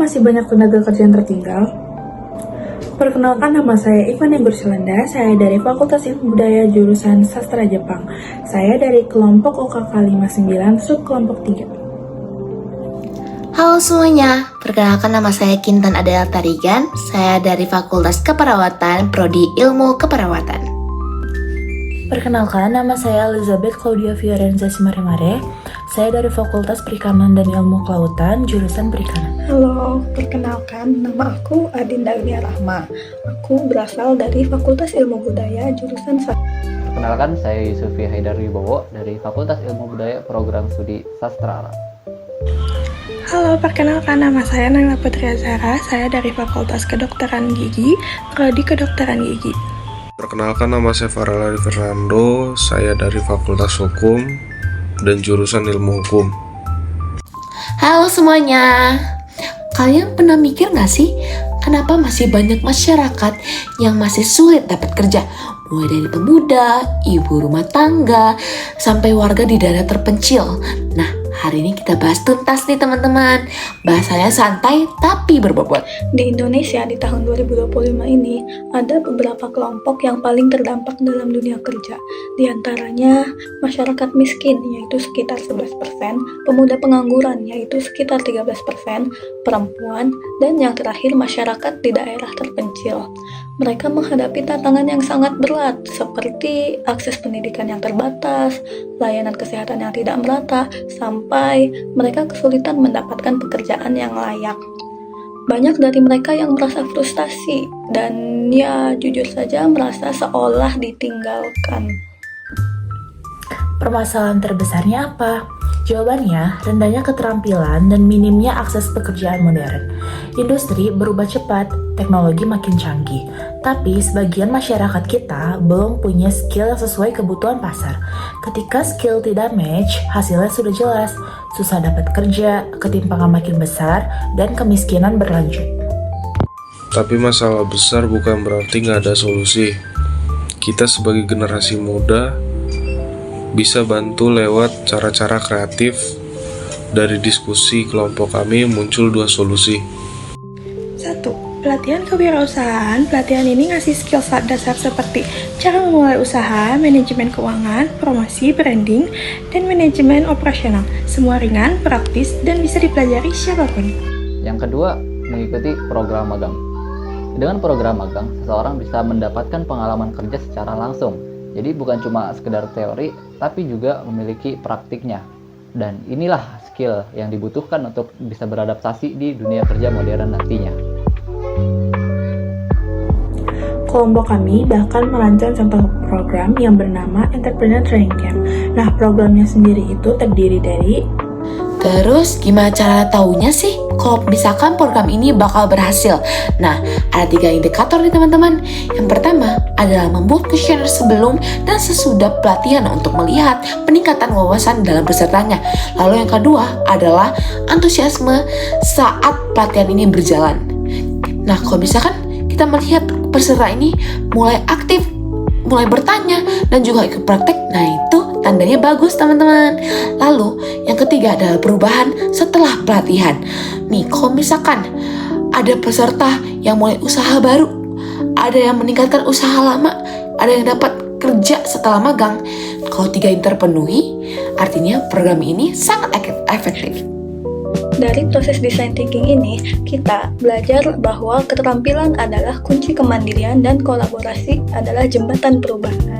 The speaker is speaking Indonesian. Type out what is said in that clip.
masih banyak tenaga kerja yang tertinggal? Perkenalkan, nama saya Ivan Engursilanda. Saya dari Fakultas Ilmu Budaya jurusan Sastra Jepang. Saya dari kelompok OKK 59 subkelompok 3. Halo semuanya, perkenalkan nama saya Kintan Adel Tarigan. Saya dari Fakultas Keperawatan, Prodi Ilmu Keperawatan. Perkenalkan, nama saya Elizabeth Claudia Fiorenza Simarimare. Saya dari Fakultas Perikanan dan Ilmu Kelautan, jurusan Perikanan. Halo, perkenalkan, nama aku Adinda Yulia Rahma. Aku berasal dari Fakultas Ilmu Budaya, jurusan Sastra. Perkenalkan, saya Yusufi Haidar Wibowo dari Fakultas Ilmu Budaya, Program Studi Sastra Alam. Halo, perkenalkan, nama saya Naila Putri Azhara. Saya dari Fakultas Kedokteran Gigi, Prodi Kedokteran Gigi. Perkenalkan, nama saya Farel Adi Fernando. Saya dari Fakultas Hukum dan jurusan Ilmu Hukum. Halo semuanya, kalian pernah mikir gak sih kenapa masih banyak masyarakat yang masih sulit dapat kerja? Mulai dari pemuda, ibu rumah tangga, sampai warga di daerah terpencil. Nah, hari ini kita bahas tuntas nih teman-teman. Bahasanya santai tapi berbobot. Di Indonesia di tahun 2025 ini, ada beberapa kelompok yang paling terdampak dalam dunia kerja. Di antaranya, masyarakat miskin, yaitu sekitar 11%, pemuda pengangguran, yaitu sekitar 13%, perempuan, dan yang terakhir masyarakat di daerah terpencil. Mereka menghadapi tantangan yang sangat berat, seperti akses pendidikan yang terbatas, layanan kesehatan yang tidak merata, sampai mereka kesulitan mendapatkan pekerjaan yang layak. Banyak dari mereka yang merasa frustasi, dan ya jujur saja merasa seolah ditinggalkan. Permasalahan terbesarnya apa? Jawabannya, rendahnya keterampilan dan minimnya akses pekerjaan modern. Industri berubah cepat, teknologi makin canggih, tapi sebagian masyarakat kita belum punya skill yang sesuai kebutuhan pasar. Ketika skill tidak match, hasilnya sudah jelas, susah dapat kerja, ketimpangan makin besar, dan kemiskinan berlanjut. Tapi masalah besar bukan berarti nggak ada solusi. Kita sebagai generasi muda bisa bantu lewat cara-cara kreatif. Dari diskusi kelompok kami muncul 2 solusi. 1. Pelatihan kewirausahaan. Pelatihan ini ngasih skill dasar seperti cara memulai usaha, manajemen keuangan, promosi, branding, dan manajemen operasional. Semua ringan, praktis, dan bisa dipelajari siapapun. Yang kedua, mengikuti program magang. Dengan program magang, seseorang bisa mendapatkan pengalaman kerja secara langsung. Jadi bukan cuma sekedar teori, tapi juga memiliki praktiknya. Dan inilah skill yang dibutuhkan untuk bisa beradaptasi di dunia kerja modern nantinya. Kelompok kami bahkan merancang contoh program yang bernama Entrepreneur Training Camp. Nah, programnya sendiri itu terdiri dari... Terus gimana cara taunya sih kalau misalkan program ini bakal berhasil? Nah, ada 3 indikator nih teman-teman. Yang pertama adalah membuat kuesioner sebelum dan sesudah pelatihan untuk melihat peningkatan wawasan dalam pesertanya. Lalu yang kedua adalah antusiasme saat pelatihan ini berjalan. Nah, kalau misalkan kita melihat peserta ini mulai aktif, mulai bertanya, dan juga ikut praktek, nah itu tandanya bagus teman-teman. Lalu yang ketiga adalah perubahan setelah pelatihan. Nih, kalau misalkan ada peserta yang mulai usaha baru, ada yang meningkatkan usaha lama, ada yang dapat kerja setelah magang. Kalau 3 ini terpenuhi, artinya program ini sangat efektif. Dari proses design thinking ini, kita belajar bahwa keterampilan adalah kunci kemandirian dan kolaborasi adalah jembatan perubahan.